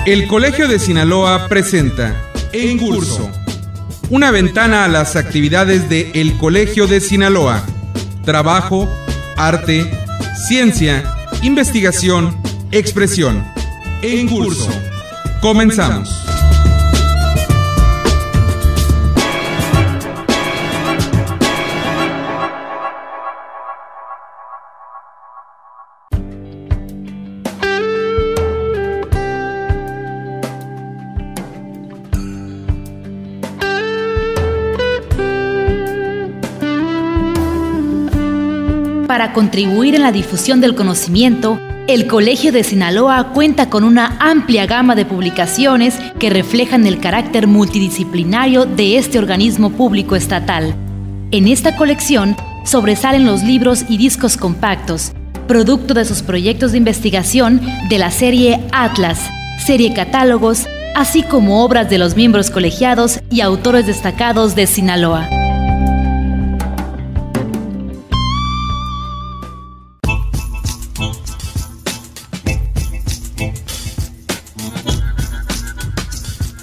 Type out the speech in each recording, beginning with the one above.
El Colegio de Sinaloa presenta En Curso, una ventana a las actividades de El Colegio de Sinaloa. Trabajo, arte, ciencia, investigación, expresión. En Curso. Comenzamos. Para contribuir en la difusión del conocimiento, el Colegio de Sinaloa cuenta con una amplia gama de publicaciones que reflejan el carácter multidisciplinario de este organismo público estatal. En esta colección sobresalen los libros y discos compactos, producto de sus proyectos de investigación de la serie Atlas, serie Catálogos, así como obras de los miembros colegiados y autores destacados de Sinaloa.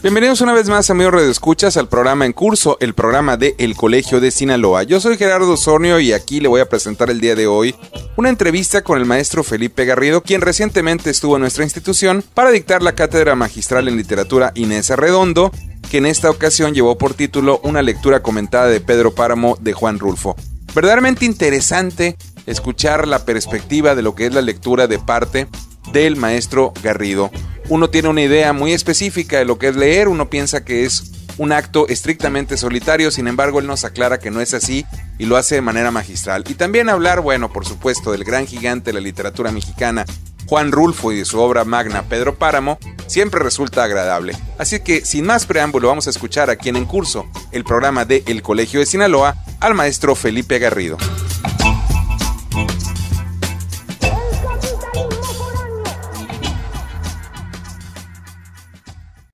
Bienvenidos una vez más, amigos radioescuchas, al programa En Curso, el programa de El Colegio de Sinaloa. Yo soy Gerardo Osornio y aquí le voy a presentar el día de hoy una entrevista con el maestro Felipe Garrido, quien recientemente estuvo en nuestra institución para dictar la cátedra magistral en literatura Inés Arredondo, que en esta ocasión llevó por título Una lectura comentada de Pedro Páramo de Juan Rulfo. Verdaderamente interesante escuchar la perspectiva de lo que es la lectura de parte del maestro Garrido. Uno tiene una idea muy específica de lo que es leer, uno piensa que es un acto estrictamente solitario, sin embargo él nos aclara que no es así y lo hace de manera magistral. Y también hablar, bueno, por supuesto, del gran gigante de la literatura mexicana, Juan Rulfo, y de su obra magna Pedro Páramo, siempre resulta agradable. Así que, sin más preámbulo, vamos a escuchar aquí en Curso, el programa de El Colegio de Sinaloa, al maestro Felipe Garrido.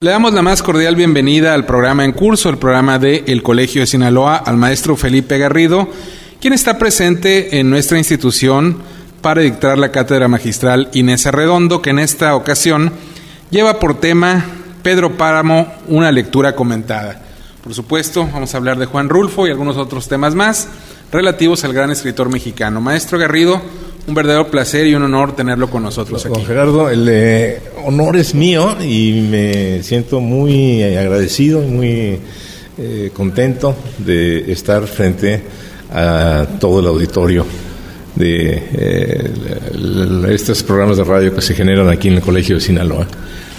Le damos la más cordial bienvenida al programa En Curso, el programa de El Colegio de Sinaloa, al maestro Felipe Garrido, quien está presente en nuestra institución para dictar la cátedra magistral Inés Arredondo, que en esta ocasión lleva por tema Pedro Páramo, una lectura comentada. Por supuesto, vamos a hablar de Juan Rulfo y algunos otros temas más relativos al gran escritor mexicano. Maestro Garrido, un verdadero placer y un honor tenerlo con nosotros aquí. Don Gerardo, el honor es mío y me siento muy agradecido y muy contento de estar frente a todo el auditorio de estos programas de radio que se generan aquí en el Colegio de Sinaloa.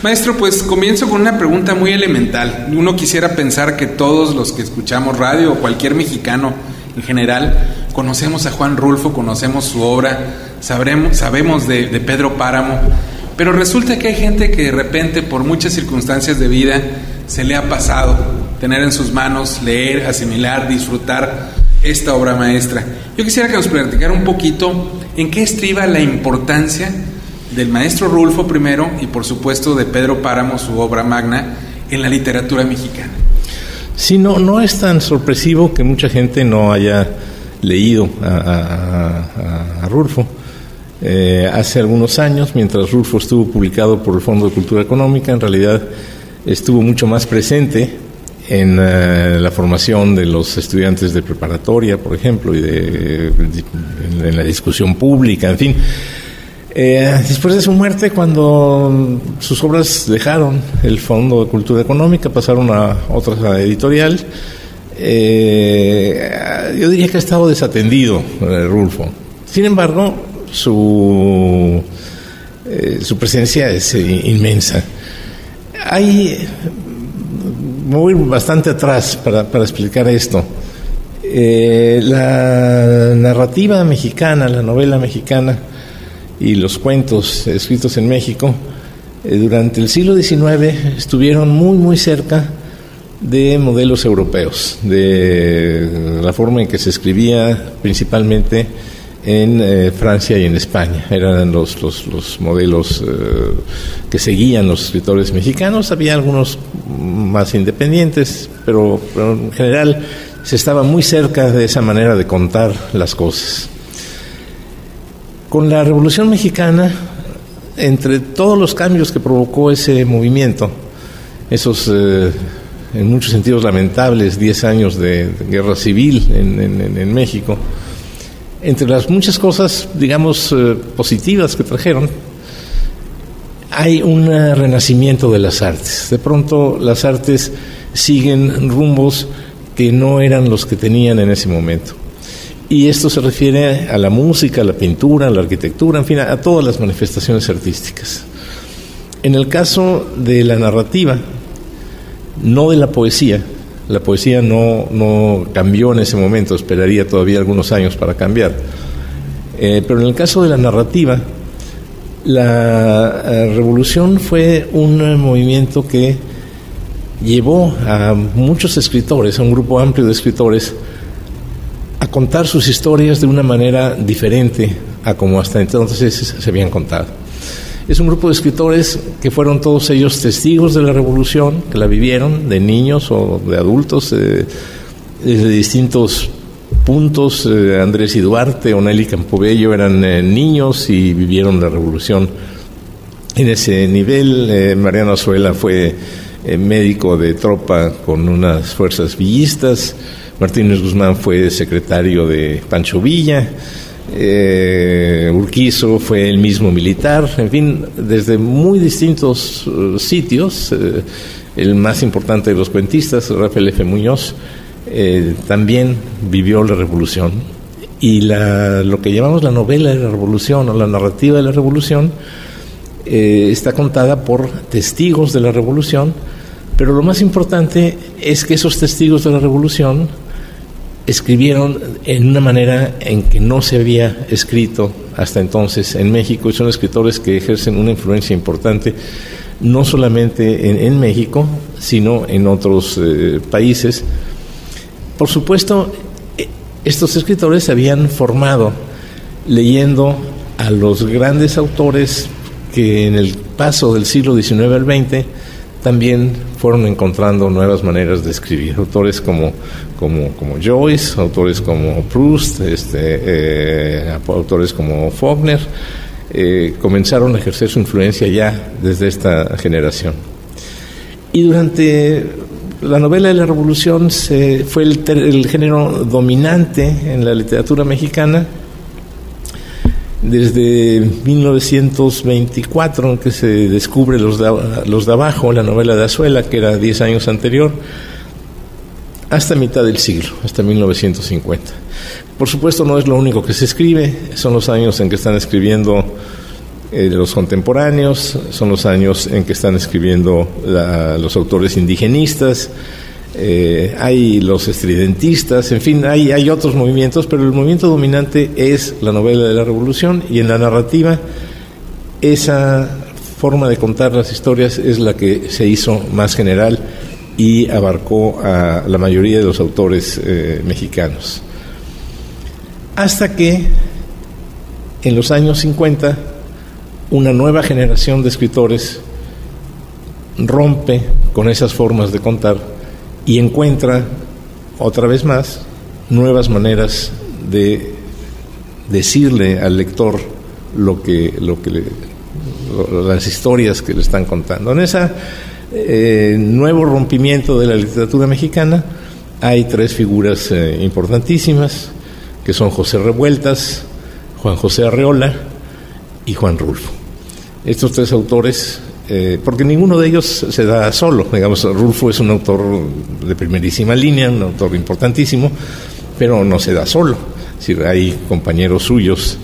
Maestro, pues comienzo con una pregunta muy elemental. Uno quisiera pensar que todos los que escuchamos radio, o cualquier mexicano en general, conocemos a Juan Rulfo, conocemos su obra, sabemos de Pedro Páramo, pero resulta que hay gente que de repente, por muchas circunstancias de vida, se le ha pasado tener en sus manos, leer, asimilar, disfrutar esta obra maestra. Yo quisiera que nos platicara un poquito en qué estriba la importancia del maestro Rulfo primero y por supuesto de Pedro Páramo, su obra magna, en la literatura mexicana. Sí, no es tan sorpresivo que mucha gente no haya leído a Rulfo. Hace algunos años, mientras Rulfo estuvo publicado por el Fondo de Cultura Económica, en realidad estuvo mucho más presente en la formación de los estudiantes de preparatoria, por ejemplo, y en la discusión pública, en fin. Después de su muerte, cuando sus obras dejaron el Fondo de Cultura Económica, pasaron a otra editorial, yo diría que ha estado desatendido Rulfo. Sin embargo, su presencia es inmensa. Me voy bastante atrás para explicar esto. La narrativa mexicana, la novela mexicana y los cuentos escritos en México durante el siglo XIX estuvieron muy muy cerca de modelos europeos, de la forma en que se escribía principalmente en Francia y en España. Eran los modelos que seguían los escritores mexicanos. Había algunos más independientes, pero en general se estaba muy cerca de esa manera de contar las cosas. Con la Revolución Mexicana entre todos los cambios que provocó ese movimiento, esos en muchos sentidos lamentables 10 años de guerra civil en México, entre las muchas cosas, digamos, positivas que trajeron, hay un renacimiento de las artes. De pronto las artes siguen rumbos que no eran los que tenían en ese momento. Y esto se refiere a la música, a la pintura, a la arquitectura, en fin, a todas las manifestaciones artísticas. En el caso de la narrativa, no de la poesía no cambió en ese momento, esperaría todavía algunos años para cambiar. Pero en el caso de la narrativa, la revolución fue un movimiento que llevó a muchos escritores, a un grupo amplio de escritores, a contar sus historias de una manera diferente a como hasta entonces se habían contado. Es un grupo de escritores que fueron todos ellos testigos de la revolución, que la vivieron, de niños o de adultos, desde distintos puntos. Andrés y Duarte o Nelly Campobello eran niños y vivieron la revolución en ese nivel. Mariano Azuela fue médico de tropa con unas fuerzas villistas. Martínez Guzmán fue secretario de Pancho Villa. Urquizo fue el mismo militar. En fin, desde muy distintos sitios. El más importante de los cuentistas, Rafael F. Muñoz, también vivió la revolución. Y lo que llamamos la novela de la revolución o la narrativa de la revolución está contada por testigos de la revolución, pero lo más importante es que esos testigos de la revolución escribieron en una manera en que no se había escrito hasta entonces en México, y son escritores que ejercen una influencia importante no solamente en México, sino en otros países. Por supuesto, estos escritores se habían formado leyendo a los grandes autores que en el paso del siglo XIX al XX también fueron encontrando nuevas maneras de escribir. Autores como Joyce, autores como Proust, autores como Faulkner, comenzaron a ejercer su influencia ya desde esta generación. Y durante la novela de la Revolución fue el género dominante en la literatura mexicana desde 1924, en que se descubre Los de Abajo, la novela de Azuela, que era 10 años anterior, hasta mitad del siglo, hasta 1950. Por supuesto, no es lo único que se escribe, son los años en que están escribiendo los contemporáneos, son los años en que están escribiendo los autores indigenistas, hay los estridentistas, en fin, hay otros movimientos, pero el movimiento dominante es la novela de la Revolución, y en la narrativa esa forma de contar las historias es la que se hizo más general y abarcó a la mayoría de los autores mexicanos. Hasta que en los años 50 una nueva generación de escritores rompe con esas formas de contar y encuentra otra vez más nuevas maneras de decirle al lector las historias que le están contando. En ese nuevo rompimiento de la literatura mexicana hay tres figuras importantísimas, que son José Revueltas, Juan José Arreola y Juan Rulfo. Estos tres autores, porque ninguno de ellos se da solo. Digamos, Rulfo es un autor de primerísima línea, un autor importantísimo, pero no se da solo. Es decir, hay compañeros suyos.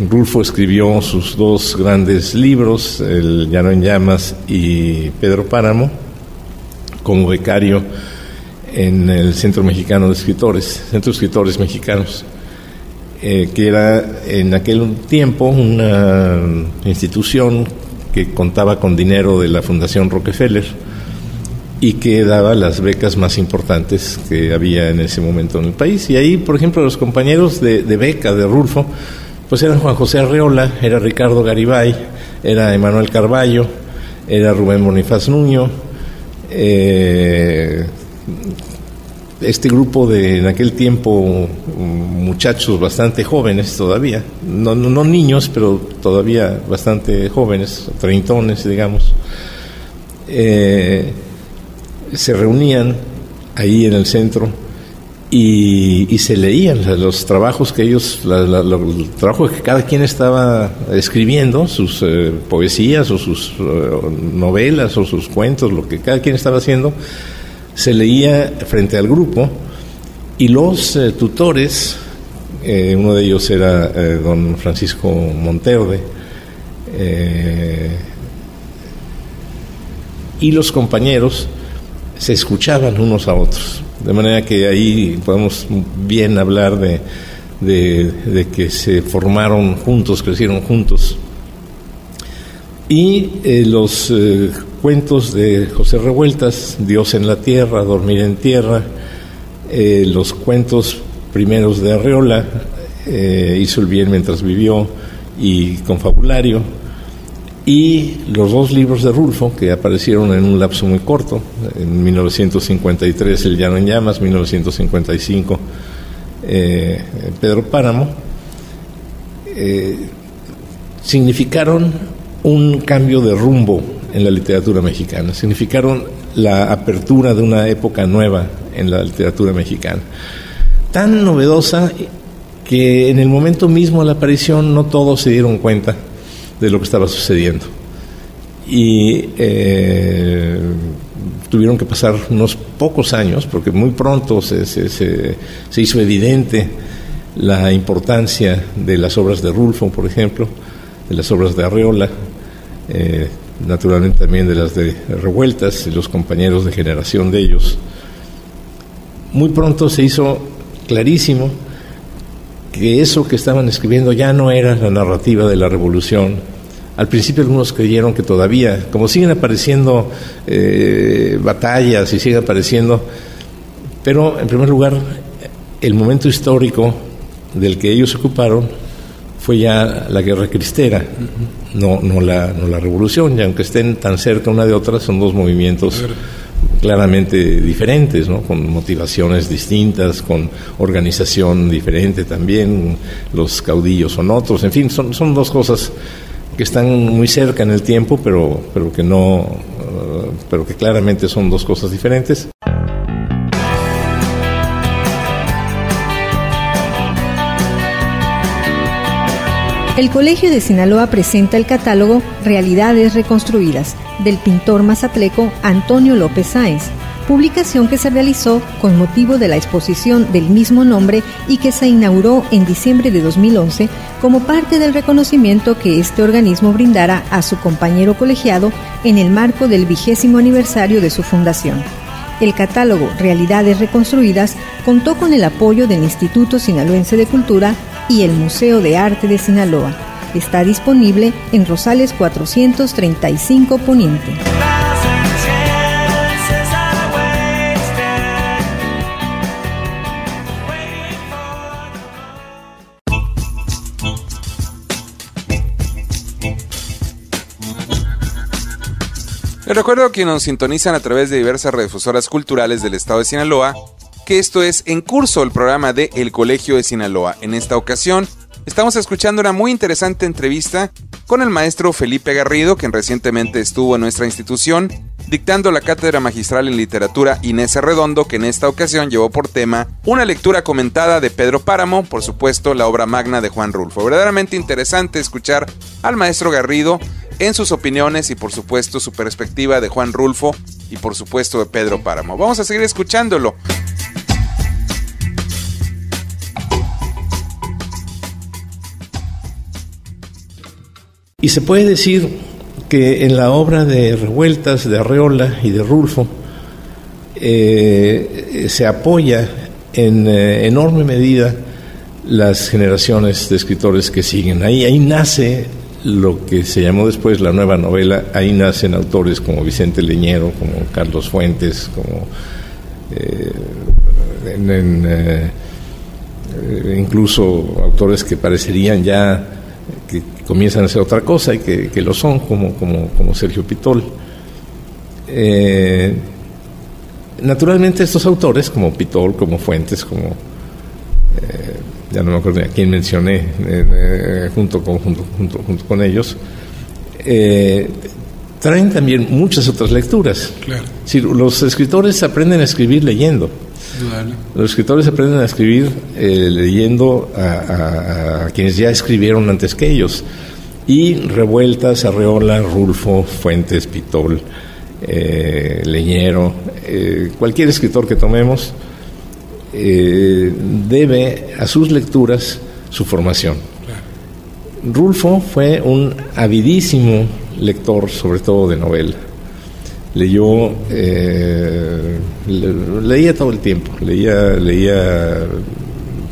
Rulfo escribió sus dos grandes libros, El Llano en Llamas y Pedro Páramo, como becario en el Centro Mexicano de Escritores, Centro de Escritores Mexicanos, que era en aquel tiempo una institución que contaba con dinero de la Fundación Rockefeller y que daba las becas más importantes que había en ese momento en el país. Y ahí, por ejemplo, los compañeros de beca de Rulfo pues eran Juan José Arreola, era Ricardo Garibay, era Emanuel Carballo, era Rubén Bonifaz Nuño, este grupo de, en aquel tiempo, muchachos bastante jóvenes todavía, no niños, pero todavía bastante jóvenes, treintones, digamos, se reunían ahí en el centro y se leían los trabajos que ellos, el trabajo que cada quien estaba escribiendo, sus poesías o sus novelas o sus cuentos, lo que cada quien estaba haciendo, se leía frente al grupo, y los tutores, uno de ellos era don Francisco Monterde, y los compañeros se escuchaban unos a otros, de manera que ahí podemos bien hablar de que se formaron juntos, crecieron juntos. Y los cuentos de José Revueltas, Dios en la tierra, Dormir en tierra, los cuentos primeros de Arreola, Hizo el bien mientras vivió, y Confabulario, y los dos libros de Rulfo, que aparecieron en un lapso muy corto, en 1953 El llano en llamas, 1955 Pedro Páramo, significaron un cambio de rumbo en la literatura mexicana, significaron la apertura de una época nueva en la literatura mexicana, tan novedosa que en el momento mismo de la aparición no todos se dieron cuenta de lo que estaba sucediendo, y tuvieron que pasar unos pocos años, porque muy pronto se hizo evidente la importancia de las obras de Rulfo, por ejemplo, de las obras de Arreola, naturalmente también de las de Revueltas y los compañeros de generación de ellos. Muy pronto se hizo clarísimo que eso que estaban escribiendo ya no era la narrativa de la revolución. Al principio algunos creyeron que todavía, como siguen apareciendo batallas y siguen apareciendo, pero en primer lugar el momento histórico del que ellos se ocuparon fue ya la guerra cristera, no la revolución, y aunque estén tan cerca una de otra, son dos movimientos claramente diferentes, ¿no? Con motivaciones distintas, con organización diferente también, los caudillos son otros, en fin, son dos cosas que están muy cerca en el tiempo, pero que claramente son dos cosas diferentes. El Colegio de Sinaloa presenta el catálogo Realidades Reconstruidas, del pintor mazatleco Antonio López Sáenz, publicación que se realizó con motivo de la exposición del mismo nombre y que se inauguró en diciembre de 2011 como parte del reconocimiento que este organismo brindara a su compañero colegiado en el marco del 20º aniversario de su fundación. El catálogo Realidades Reconstruidas contó con el apoyo del Instituto Sinaloense de Cultura y el Museo de Arte de Sinaloa. Está disponible en Rosales 435 Poniente. Les recuerdo que nos sintonizan a través de diversas radiodifusoras culturales del estado de Sinaloa, que esto es En Curso, el programa de El Colegio de Sinaloa. En esta ocasión estamos escuchando una muy interesante entrevista con el maestro Felipe Garrido, quien recientemente estuvo en nuestra institución dictando la cátedra magistral en literatura Inés Arredondo, que en esta ocasión llevó por tema una lectura comentada de Pedro Páramo, por supuesto la obra magna de Juan Rulfo. Verdaderamente interesante escuchar al maestro Garrido en sus opiniones y por supuesto su perspectiva de Juan Rulfo y por supuesto de Pedro Páramo. Vamos a seguir escuchándolo. Y se puede decir que en la obra de Revueltas, de Arreola y de Rulfo se apoya en enorme medida las generaciones de escritores que siguen. Ahí nace lo que se llamó después la nueva novela, ahí nacen autores como Vicente Leñero, como Carlos Fuentes, como incluso autores que parecerían ya que comienzan a hacer otra cosa y que lo son, como Sergio Pitol. Naturalmente estos autores, como Pitol, como Fuentes, como ya no me acuerdo a quién mencioné junto con ellos, traen también muchas otras lecturas. Claro. Sí, los escritores aprenden a escribir leyendo. Dudable. Los escritores aprenden a escribir leyendo a quienes ya escribieron antes que ellos. Y Revueltas, Arreola, Rulfo, Fuentes, Pitol, Leñero, cualquier escritor que tomemos debe a sus lecturas su formación. Claro. Rulfo fue un avidísimo lector, sobre todo de novela. Leyó, leía todo el tiempo, leía,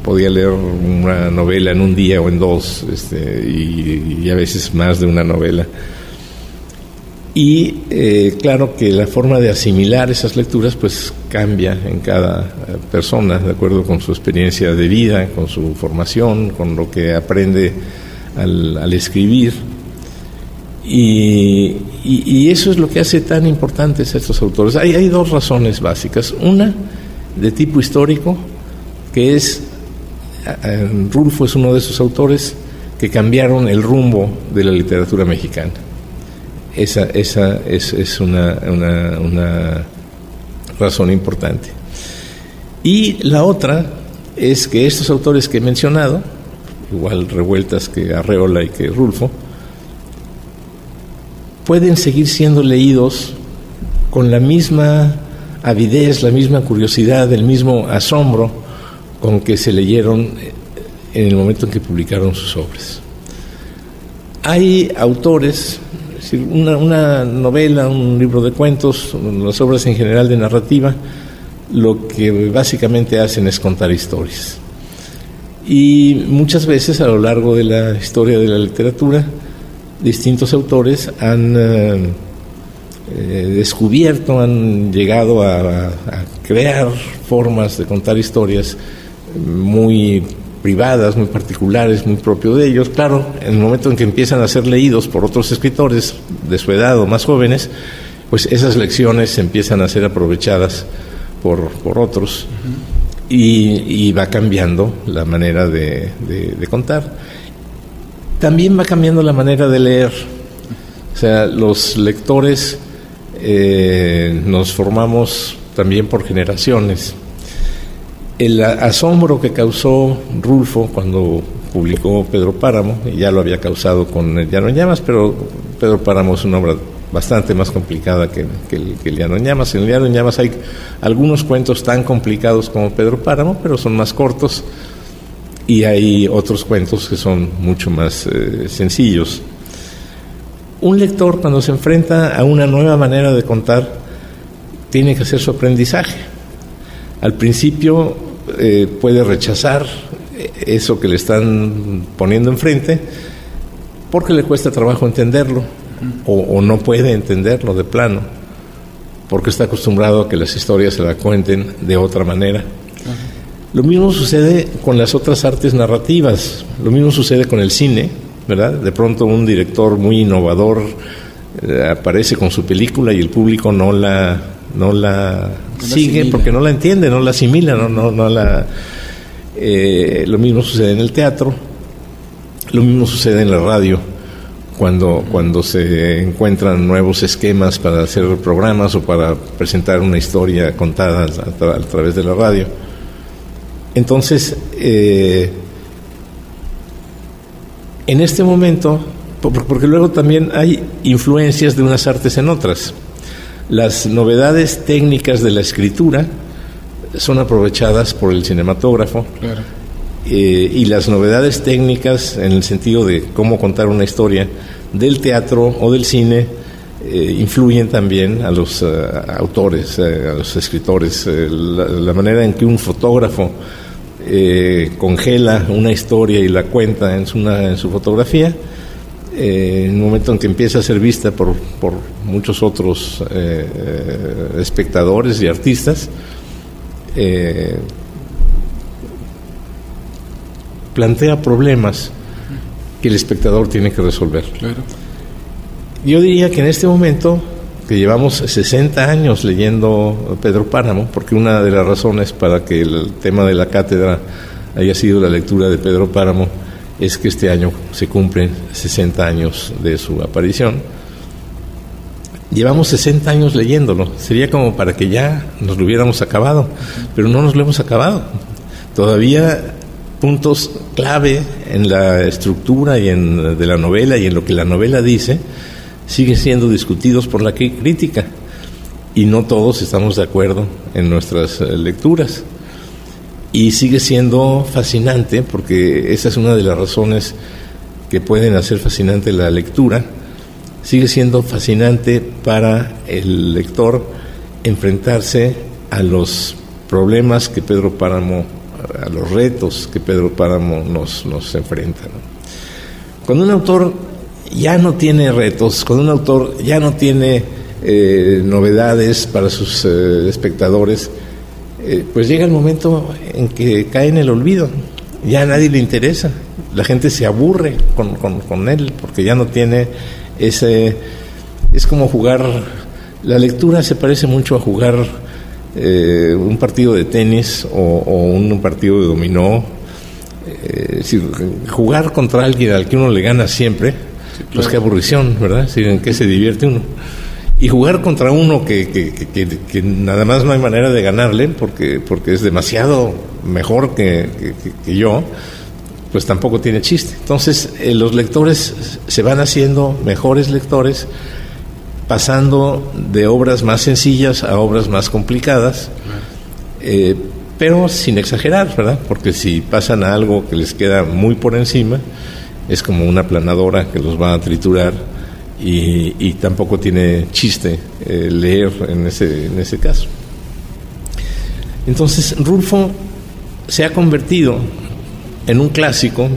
podía leer una novela en un día o en dos, y a veces más de una novela. Y claro que la forma de asimilar esas lecturas pues cambia en cada persona, de acuerdo con su experiencia de vida, con su formación, con lo que aprende al escribir. Y eso es lo que hace tan importantes a estos autores. Hay dos razones básicas. Una, de tipo histórico, que es, Rulfo es uno de esos autores que cambiaron el rumbo de la literatura mexicana. Esa es una razón importante. Y la otra es que estos autores que he mencionado, igual Revueltas que Arreola y que Rulfo, pueden seguir siendo leídos con la misma avidez, la misma curiosidad, el mismo asombro con que se leyeron en el momento en que publicaron sus obras. Hay autores, es decir, una novela, un libro de cuentos, las obras en general de narrativa, lo que básicamente hacen es contar historias. Y muchas veces a lo largo de la historia de la literatura, distintos autores han descubierto, han llegado a crear formas de contar historias muy privadas, muy particulares, muy propio de ellos. Claro, en el momento en que empiezan a ser leídos por otros escritores de su edad o más jóvenes, pues esas lecciones empiezan a ser aprovechadas por otros. Uh-huh. Y va cambiando la manera de contar. También va cambiando la manera de leer. O sea, los lectores nos formamos también por generaciones. El asombro que causó Rulfo cuando publicó Pedro Páramo, y ya lo había causado con El Llano en Llamas, pero Pedro Páramo es una obra bastante más complicada que el Llano en Llamas. En El Llano en Llamas hay algunos cuentos tan complicados como Pedro Páramo, pero son más cortos. Y hay otros cuentos que son mucho más sencillos. Un lector, cuando se enfrenta a una nueva manera de contar, tiene que hacer su aprendizaje. Al principio puede rechazar eso que le están poniendo enfrente porque le cuesta trabajo entenderlo, o no puede entenderlo de plano, porque está acostumbrado a que las historias se la cuenten de otra manera. Lo mismo sucede con las otras artes narrativas, lo mismo sucede con el cine, ¿verdad? De pronto un director muy innovador aparece con su película y el público no la sigue porque no la entiende, no la asimila, no la... lo mismo sucede en el teatro, lo mismo sucede en la radio, cuando se encuentran nuevos esquemas para hacer programas o para presentar una historia contada a través de la radio. Entonces, en este momento, porque luego también hay influencias de unas artes en otras. Las novedades técnicas de la escritura son aprovechadas por el cinematógrafo. Claro. Y las novedades técnicas en el sentido de cómo contar una historia del teatro o del cine influyen también a los autores, a los escritores. La manera en que un fotógrafo congela una historia y la cuenta en su fotografía, en el momento en que empieza a ser vista por muchos otros espectadores y artistas, plantea problemas que el espectador tiene que resolver. Claro. Yo diría que en este momento, que llevamos 60 años leyendo Pedro Páramo, porque una de las razones para que el tema de la cátedra haya sido la lectura de Pedro Páramo es que este año se cumplen 60 años de su aparición. Llevamos 60 años leyéndolo, sería como para que ya nos lo hubiéramos acabado, pero no nos lo hemos acabado. Todavía puntos clave en la estructura de la novela y en lo que la novela dice siguen siendo discutidos por la crítica, y no todos estamos de acuerdo en nuestras lecturas. Y sigue siendo fascinante, porque esa es una de las razones que pueden hacer fascinante la lectura. Sigue siendo fascinante para el lector enfrentarse a los problemas que Pedro Páramo, a los retos que Pedro Páramo nos enfrenta, ¿no? Cuando un autor ya no tiene retos, cuando un autor ya no tiene novedades para sus espectadores, pues llega el momento en que cae en el olvido. Ya a nadie le interesa, la gente se aburre con él, porque ya no tiene ese... Es como jugar... La lectura se parece mucho a jugar un partido de tenis o un partido de dominó. Jugar contra alguien al que uno le gana siempre, sí, claro. Pues qué aburrición, ¿verdad? ¿En qué se divierte uno? Y jugar contra uno que nada más no hay manera de ganarle porque es demasiado mejor que yo, pues tampoco tiene chiste. Entonces los lectores se van haciendo mejores lectores, pasando de obras más sencillas a obras más complicadas, pero sin exagerar, ¿verdad? Porque si pasan a algo que les queda muy por encima, es como una aplanadora que los va a triturar, y tampoco tiene chiste leer en ese caso. Entonces Rulfo se ha convertido en un clásico,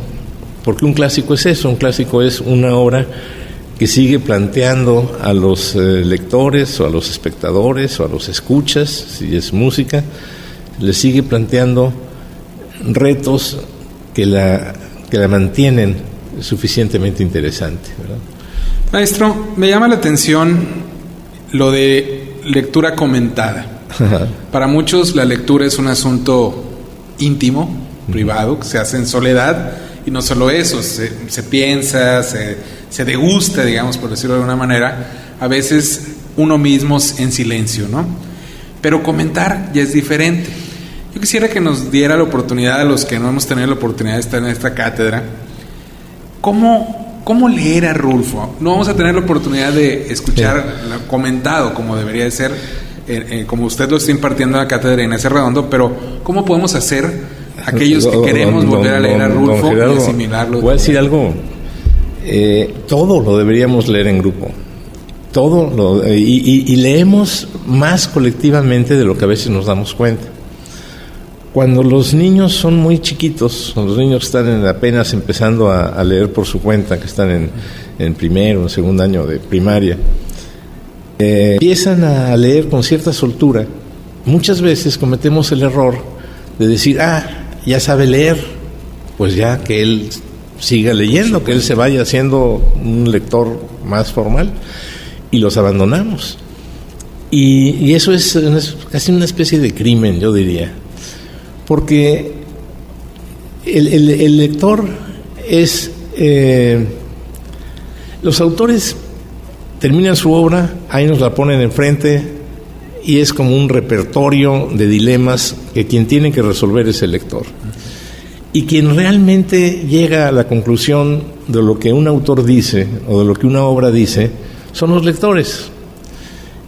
porque un clásico es eso, un clásico es una obra que sigue planteando a los lectores o a los espectadores o a los escuchas, si es música, les sigue planteando retos que la mantienen suficientemente interesante, ¿verdad? Maestro, me llama la atención lo de lectura comentada. Para muchos la lectura es un asunto íntimo, privado, que se hace en soledad, y no solo eso, se piensa, se degusta, digamos, por decirlo de alguna manera, a veces uno mismo en silencio, ¿no? Pero comentar ya es diferente. Yo quisiera que nos diera la oportunidad, a los que no hemos tenido la oportunidad de estar en esta cátedra, ¿cómo leer a Rulfo? No vamos a tener la oportunidad de escuchar comentado como debería de ser, como usted lo está impartiendo en la cátedra en ese redondo, pero ¿cómo podemos hacer aquellos que queremos volver a leer a Rulfo Gerardo, y asimilarlo? Voy a decir algo, todo lo deberíamos leer en grupo, y leemos más colectivamente de lo que a veces nos damos cuenta. Cuando los niños son muy chiquitos, los niños están apenas empezando a leer por su cuenta, que están en primero o segundo año de primaria, empiezan a leer con cierta soltura. Muchas veces cometemos el error de decir, ya sabe leer, pues ya que él siga leyendo, que él se vaya haciendo un lector más formal, y los abandonamos. Y eso es casi una especie de crimen, yo diría. Porque el lector es... los autores terminan su obra, ahí nos la ponen enfrente, y es como un repertorio de dilemas que quien tiene que resolver es el lector. Y quien realmente llega a la conclusión de lo que un autor dice o de lo que una obra dice son los lectores.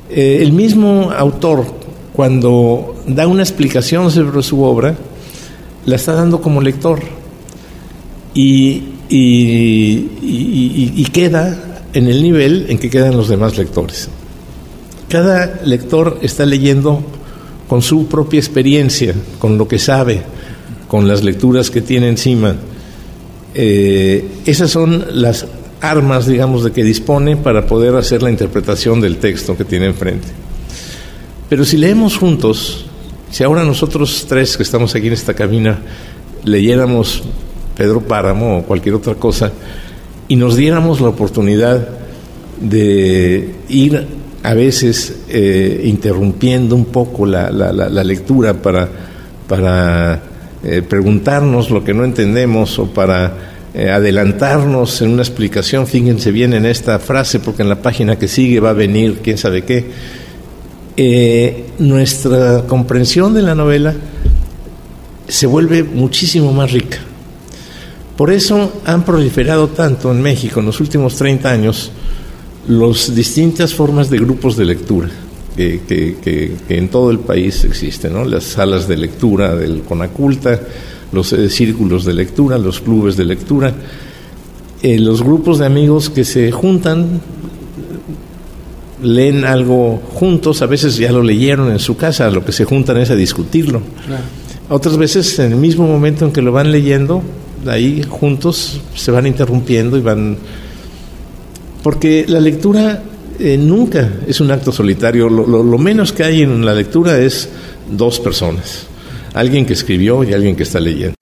El mismo autor, cuando da una explicación sobre su obra, la está dando como lector, y queda en el nivel en que quedan los demás lectores. Cada lector está leyendo con su propia experiencia, con lo que sabe, con las lecturas que tiene encima. Esas son las armas, digamos, de que dispone para poder hacer la interpretación del texto que tiene enfrente. Pero si leemos juntos, si ahora nosotros tres que estamos aquí en esta cabina leyéramos Pedro Páramo o cualquier otra cosa y nos diéramos la oportunidad de ir a veces interrumpiendo un poco la lectura para preguntarnos lo que no entendemos o para adelantarnos en una explicación. Fíjense bien en esta frase, porque en la página que sigue va a venir quién sabe qué. Nuestra comprensión de la novela se vuelve muchísimo más rica. Por eso han proliferado tanto en México en los últimos 30 años las distintas formas de grupos de lectura que en todo el país existen, ¿no? Las salas de lectura del Conaculta, los círculos de lectura, los clubes de lectura, los grupos de amigos que se juntan, leen algo juntos, a veces ya lo leyeron en su casa, lo que se juntan es a discutirlo. Claro. Otras veces en el mismo momento en que lo van leyendo, ahí juntos se van interrumpiendo y van... Porque la lectura nunca es un acto solitario. Lo menos que hay en la lectura es dos personas. Alguien que escribió y alguien que está leyendo.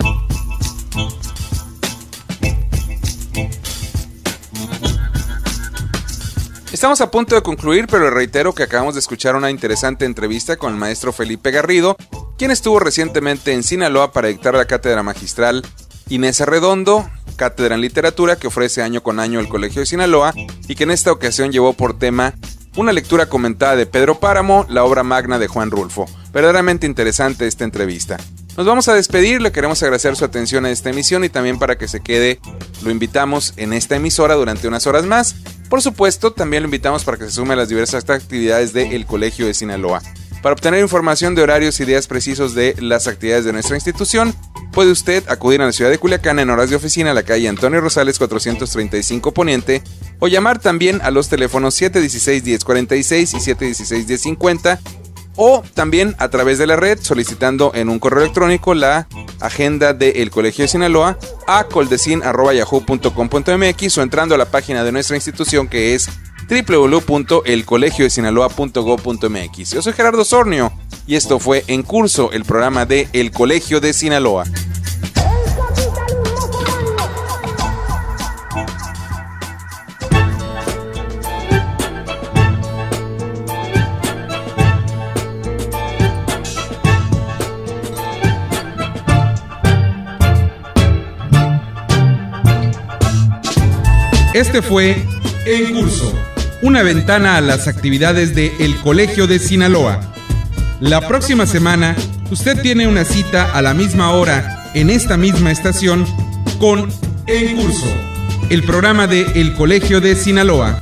Estamos a punto de concluir, pero reitero que acabamos de escuchar una interesante entrevista con el maestro Felipe Garrido, quien estuvo recientemente en Sinaloa para dictar la cátedra magistral Inés Arredondo, cátedra en literatura que ofrece año con año el Colegio de Sinaloa y que en esta ocasión llevó por tema una lectura comentada de Pedro Páramo, la obra magna de Juan Rulfo. Verdaderamente interesante esta entrevista. Nos vamos a despedir, le queremos agradecer su atención a esta emisión y también para que se quede, lo invitamos en esta emisora durante unas horas más. Por supuesto, también lo invitamos para que se sume a las diversas actividades del Colegio de Sinaloa. Para obtener información de horarios y días precisos de las actividades de nuestra institución, puede usted acudir a la ciudad de Culiacán en horas de oficina a la calle Antonio Rosales 435 Poniente o llamar también a los teléfonos 716-1046 y 716-1050 o también a través de la red solicitando en un correo electrónico la agenda del Colegio de Sinaloa a coldecin@yahoo.com.mx o entrando a la página de nuestra institución que es www.elcolegiodesinaloa.gov.mx. Yo soy Gerardo Sornio y esto fue En Curso, el programa de El Colegio de Sinaloa. Este fue En Curso, una ventana a las actividades de El Colegio de Sinaloa. La próxima semana, usted tiene una cita a la misma hora en esta misma estación con En Curso, el programa de El Colegio de Sinaloa.